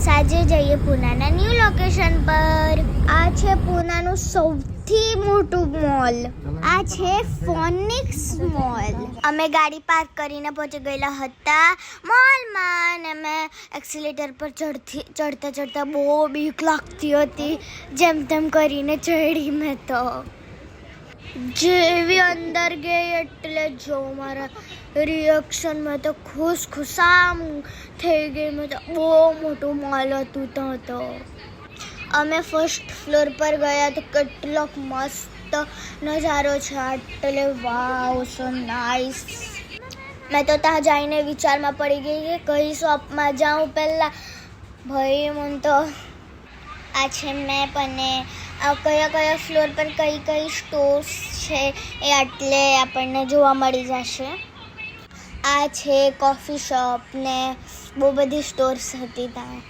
સાંજે જઈએ પૂનાના new location પર. આ છે પૂનાનું સૌથી મોટું મોલ. આ છે ફોનિક્સ મોલ. અમે ગાડી પાર્ક કરીને પહોંચી ગયેલા હતા મોલમાં અને અમે એક્સિલેટર પર ચડતા બહુ બીક લાગતી હતી. જેમ તેમ કરીને ચડી મેં તો. જેવી અંદર ગઈ એટલે જો મારા રિએક્શનમાં તો ખુશામ થઈ ગઈ. મેં તો બહુ મોટું મોલ હતું ત્યાં તો. અમે ફર્સ્ટ ફ્લોર પર ગયા તો કેટલો મસ્ત નજારો છે. એટલે વાવ, સો નાઇસ. મેં તો ત્યાં જઈને વિચારમાં પડી ગઈ કે કઈ શોપમાં જાઉં પહેલાં. ભાઈ મને તો આ છે મેપ અને કયા ફ્લોર પર કઈ સ્ટોર્સ છે એ એટલે આપણને જોવા મળી જશે. આ છે કોફી શોપ ને બહુ બધી સ્ટોર્સ હતી ત્યાં.